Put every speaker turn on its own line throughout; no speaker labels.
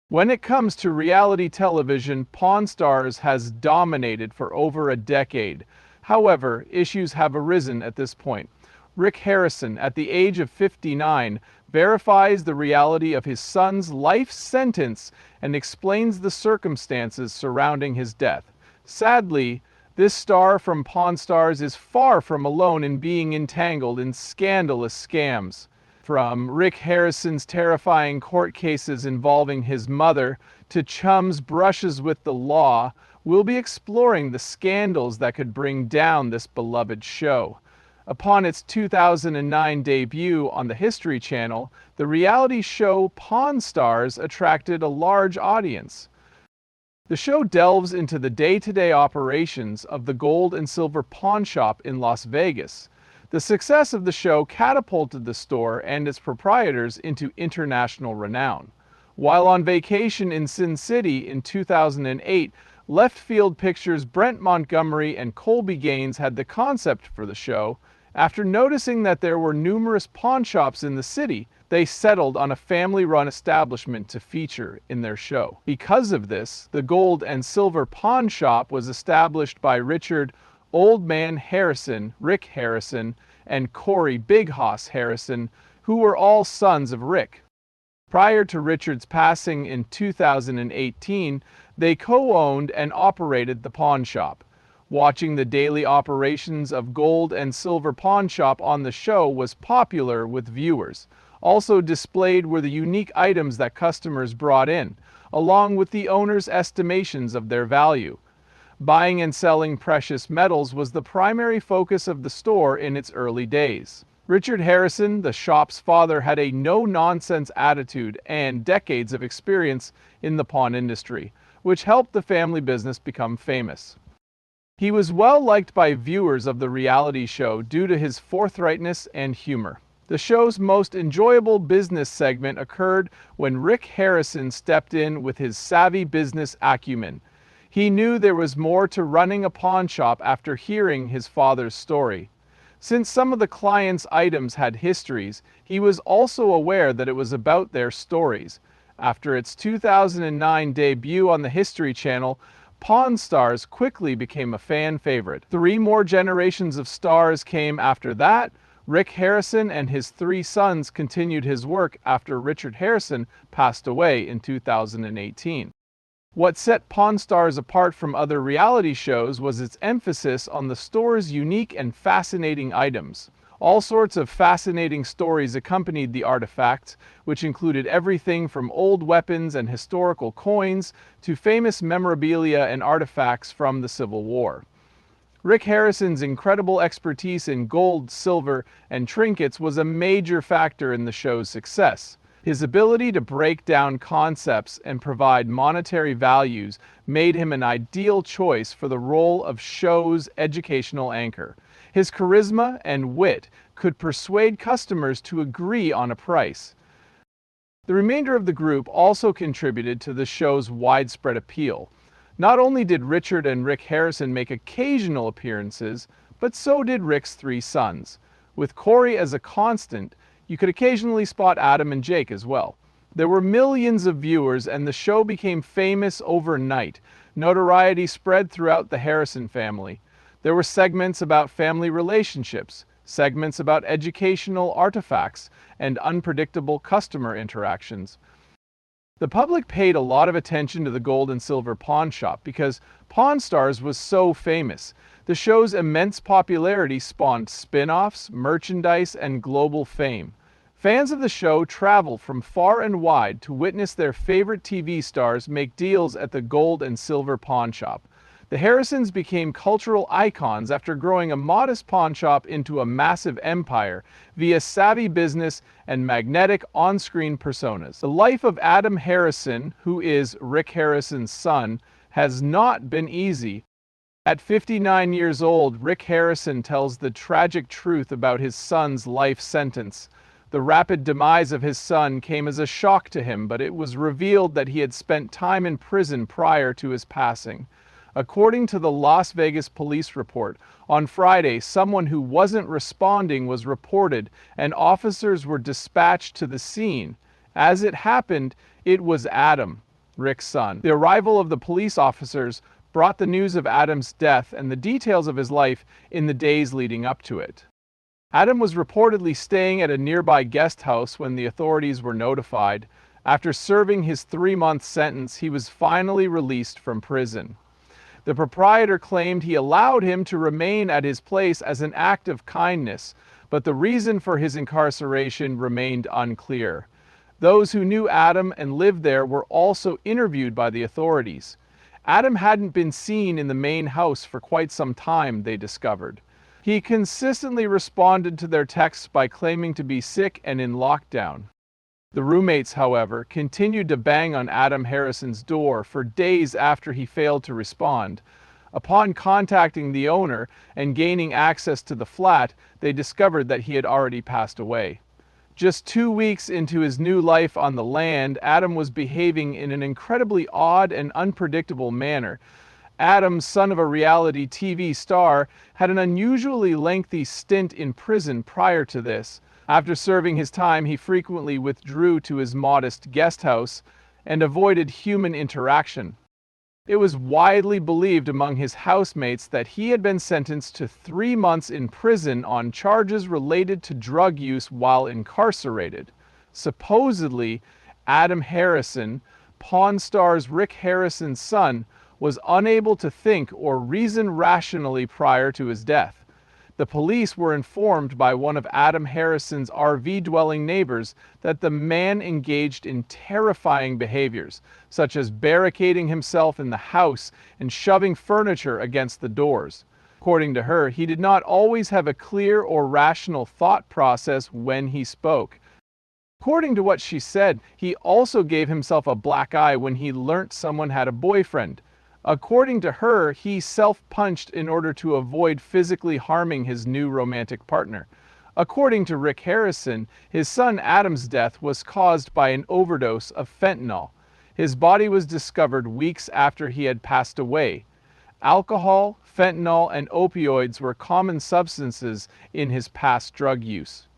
When it comes to reality television, Pawn Stars has dominated for over a decade. However, issues have arisen at this point. Rick Harrison, at the age of 59, verifies the reality of his son's life sentence and explains the circumstances surrounding his death. Sadly, this star from Pawn Stars is far from alone in being entangled in scandalous scams. From Rick Harrison's terrifying court cases involving his mother to Chum's brushes with the law, we'll be exploring the scandals that could bring down this beloved show. Upon its 2009 debut on the History Channel, the reality show Pawn Stars attracted a large audience. The show delves into the day-to-day operations of the gold and silver pawn shop in Las Vegas. The success of the show catapulted the store and its proprietors into international renown. While on vacation in Sin City in 2008, Left Field Pictures' Brent Montgomery and Colby Gaines had the concept for the show. After noticing that there were numerous pawn shops in the city, they settled on a family-run establishment to feature in their show. Because of this, the Gold and Silver Pawn Shop was established by Richard Old Man Harrison, Rick Harrison, and Corey Big Hoss Harrison, who were all sons of Rick. Prior to Richard's passing in 2018, they co-owned and operated the pawn shop. Watching the daily operations of Gold and Silver Pawn Shop on the show was popular with viewers. Also displayed were the unique items that customers brought in, along with the owner's estimations of their value. Buying and selling precious metals was the primary focus of the store in its early days. Richard Harrison, the shop's father, had a no-nonsense attitude and decades of experience in the pawn industry, which helped the family business become famous. He was well liked by viewers of the reality show due to his forthrightness and humor. The show's most enjoyable business segment occurred when Rick Harrison stepped in with his savvy business acumen. He knew there was more to running a pawn shop after hearing his father's story. Since some of the clients' items had histories, he was also aware that it was about their stories. After its 2009 debut on the History Channel, Pawn Stars quickly became a fan favorite. 3 more generations of stars came after that. Rick Harrison and his 3 sons continued his work after Richard Harrison passed away in 2018. What set Pawn Stars apart from other reality shows was its emphasis on the store's unique and fascinating items. All sorts of fascinating stories accompanied the artifacts, which included everything from old weapons and historical coins to famous memorabilia and artifacts from the Civil War. Rick Harrison's incredible expertise in gold, silver, and trinkets was a major factor in the show's success. His ability to break down concepts and provide monetary values made him an ideal choice for the role of show's educational anchor. His charisma and wit could persuade customers to agree on a price. The remainder of the group also contributed to the show's widespread appeal. Not only did Richard and Rick Harrison make occasional appearances, but so did Rick's 3 sons. With Corey as a constant, you could occasionally spot Adam and Jake as well. There were millions of viewers and the show became famous overnight. Notoriety spread throughout the Harrison family. There were segments about family relationships, segments about educational artifacts, and unpredictable customer interactions. The public paid a lot of attention to the Gold and Silver Pawn Shop because Pawn Stars was so famous. The show's immense popularity spawned spin-offs, merchandise, and global fame. Fans of the show traveled from far and wide to witness their favorite TV stars make deals at the Gold and Silver Pawn Shop. The Harrisons became cultural icons after growing a modest pawn shop into a massive empire via savvy business and magnetic on-screen personas. The life of Adam Harrison, who is Rick Harrison's son, has not been easy. At 59 years old, Rick Harrison tells the tragic truth about his son's life sentence. The rapid demise of his son came as a shock to him, but it was revealed that he had spent time in prison prior to his passing. According to the Las Vegas police report, on Friday, someone who wasn't responding was reported and officers were dispatched to the scene. As it happened, it was Adam. Rick's son. The arrival of the police officers brought the news of Adam's death and the details of his life in the days leading up to it. Adam was reportedly staying at a nearby guest house when the authorities were notified. After serving his 3-month sentence, he was finally released from prison. The proprietor claimed he allowed him to remain at his place as an act of kindness, but the reason for his incarceration remained unclear. Those who knew Adam and lived there were also interviewed by the authorities. Adam hadn't been seen in the main house for quite some time, they discovered. He consistently responded to their texts by claiming to be sick and in lockdown. The roommates, however, continued to bang on Adam Harrison's door for days after he failed to respond. Upon contacting the owner and gaining access to the flat, they discovered that he had already passed away. Just 2 weeks into his new life on the land, Adam was behaving in an incredibly odd and unpredictable manner. Adam, son of a reality TV star, had an unusually lengthy stint in prison prior to this. After serving his time, he frequently withdrew to his modest guest house and avoided human interaction. It was widely believed among his housemates that he had been sentenced to 3 months in prison on charges related to drug use while incarcerated. Supposedly, Adam Harrison, Pawn Stars Rick Harrison's son, was unable to think or reason rationally prior to his death. The police were informed by one of Adam Harrison's RV-dwelling neighbors that the man engaged in terrifying behaviors, such as barricading himself in the house and shoving furniture against the doors. According to her, he did not always have a clear or rational thought process when he spoke. According to what she said, he also gave himself a black eye when he learnt someone had a boyfriend. According to her, he self-punched in order to avoid physically harming his new romantic partner. According to Rick Harrison, his son Adam's death was caused by an overdose of fentanyl. His body was discovered weeks after he had passed away. Alcohol, fentanyl, and opioids were common substances in his past drug use.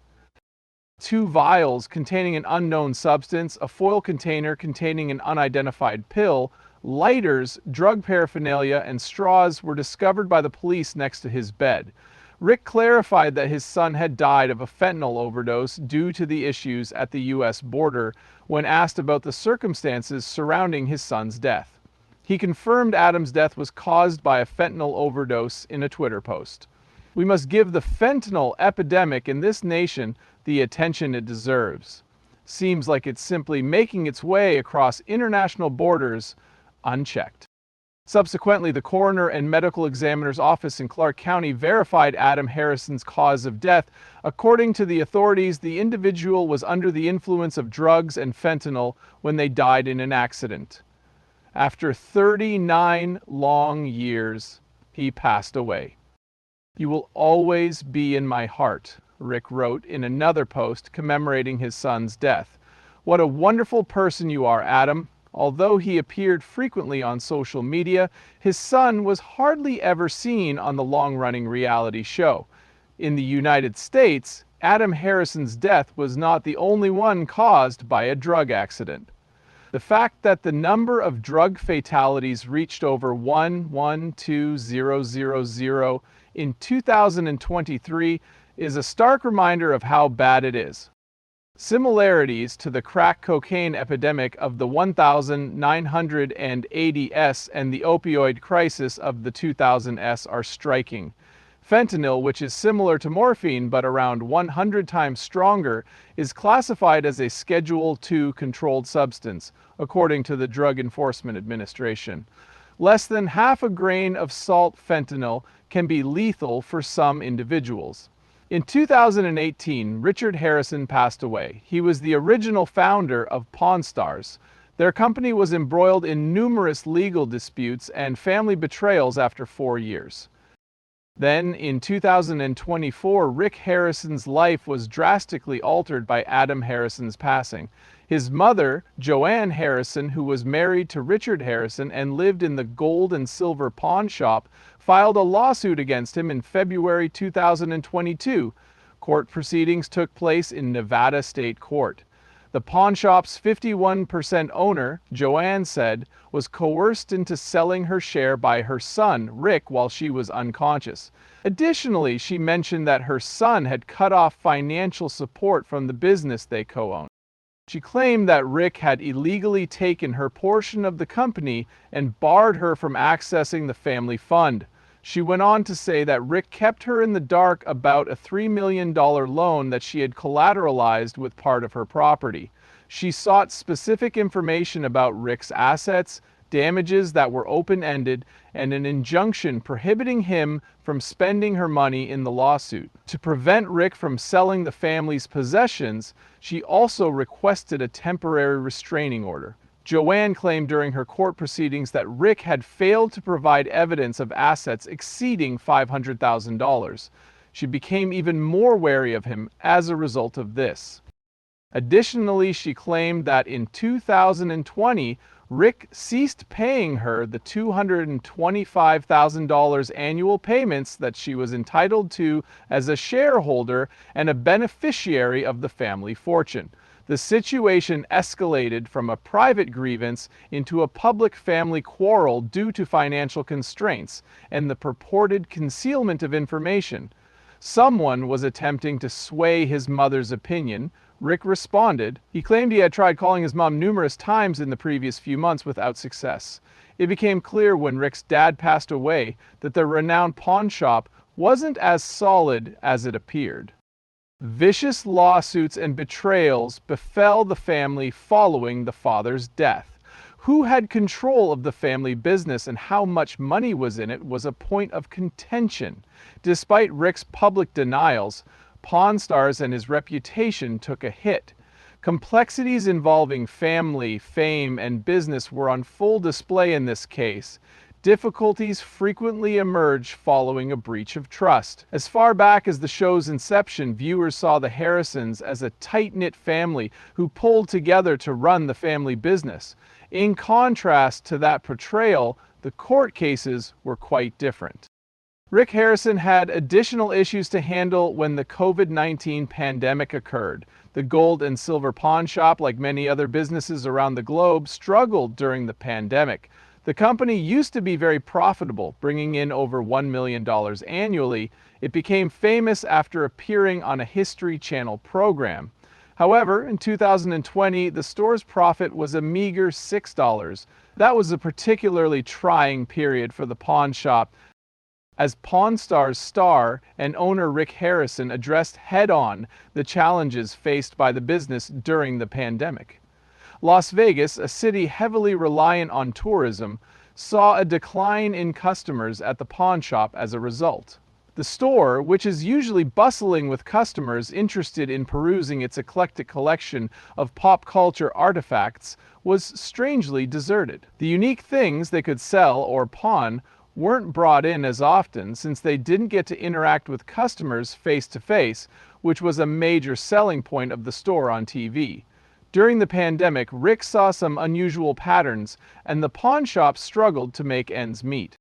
2 vials containing an unknown substance, a foil container containing an unidentified pill, lighters, drug paraphernalia, and straws were discovered by the police next to his bed. Rick clarified that his son had died of a fentanyl overdose due to the issues at the U.S. border when asked about the circumstances surrounding his son's death. He confirmed Adam's death was caused by a fentanyl overdose in a Twitter post. "We must give the fentanyl epidemic in this nation the attention it deserves. Seems like it's simply making its way across international borders unchecked." Subsequently, the coroner and medical examiner's office in Clark County verified Adam Harrison's cause of death. According to the authorities, the individual was under the influence of drugs and fentanyl when they died in an accident. After 39 long years, he passed away. "You will always be in my heart," Rick wrote in another post commemorating his son's death. "What a wonderful person you are, Adam." Although he appeared frequently on social media, his son was hardly ever seen on the long-running reality show. In the United States, Adam Harrison's death was not the only one caused by a drug accident. The fact that the number of drug fatalities reached over 112,000 in 2023 is a stark reminder of how bad it is. Similarities to the crack cocaine epidemic of the 1980s and the opioid crisis of the 2000s are striking. Fentanyl, which is similar to morphine but around 100 times stronger, is classified as a Schedule II controlled substance, according to the Drug Enforcement Administration. Less than half a grain of salt fentanyl can be lethal for some individuals. In 2018, Richard Harrison passed away. He was the original founder of Pawn Stars. Their company was embroiled in numerous legal disputes and family betrayals after 4 years. Then, in 2024, Rick Harrison's life was drastically altered by Adam Harrison's passing. His mother, Joanne Harrison, who was married to Richard Harrison and lived in the gold and silver pawn shop, filed a lawsuit against him in February 2022. Court proceedings took place in Nevada State Court. The pawnshop's 51% owner, Joanne said, was coerced into selling her share by her son, Rick, while she was unconscious. Additionally, she mentioned that her son had cut off financial support from the business they co-owned. She claimed that Rick had illegally taken her portion of the company and barred her from accessing the family fund. She went on to say that Rick kept her in the dark about a $3 million loan that she had collateralized with part of her property. She sought specific information about Rick's assets, damages that were open-ended, and an injunction prohibiting him from spending her money in the lawsuit. To prevent Rick from selling the family's possessions, she also requested a temporary restraining order. Joanne claimed during her court proceedings that Rick had failed to provide evidence of assets exceeding $500,000. She became even more wary of him as a result of this. Additionally, she claimed that in 2020, Rick ceased paying her the $225,000 annual payments that she was entitled to as a shareholder and a beneficiary of the family fortune. The situation escalated from a private grievance into a public family quarrel due to financial constraints and the purported concealment of information. Someone was attempting to sway his mother's opinion. Rick responded. He claimed he had tried calling his mom numerous times in the previous few months without success. It became clear when Rick's dad passed away that the renowned pawn shop wasn't as solid as it appeared. Vicious lawsuits and betrayals befell the family following the father's death. Who had control of the family business and how much money was in it was a point of contention. Despite Rick's public denials, Pawn Stars and his reputation took a hit. Complexities involving family, fame, and business were on full display in this case. Difficulties frequently emerge following a breach of trust. As far back as the show's inception, viewers saw the Harrisons as a tight-knit family who pulled together to run the family business. In contrast to that portrayal, the court cases were quite different. Rick Harrison had additional issues to handle when the COVID-19 pandemic occurred. The gold and silver pawn shop, like many other businesses around the globe, struggled during the pandemic. The company used to be very profitable, bringing in over $1 million annually. It became famous after appearing on a History Channel program. However, in 2020, the store's profit was a meager $6. That was a particularly trying period for the pawn shop, as Pawn Stars star and owner Rick Harrison addressed head-on the challenges faced by the business during the pandemic. Las Vegas, a city heavily reliant on tourism, saw a decline in customers at the pawn shop as a result. The store, which is usually bustling with customers interested in perusing its eclectic collection of pop culture artifacts, was strangely deserted. The unique things they could sell or pawn weren't brought in as often since they didn't get to interact with customers face-to-face, which was a major selling point of the store on TV. During the pandemic, Rick saw some unusual patterns, and the pawn shop struggled to make ends meet.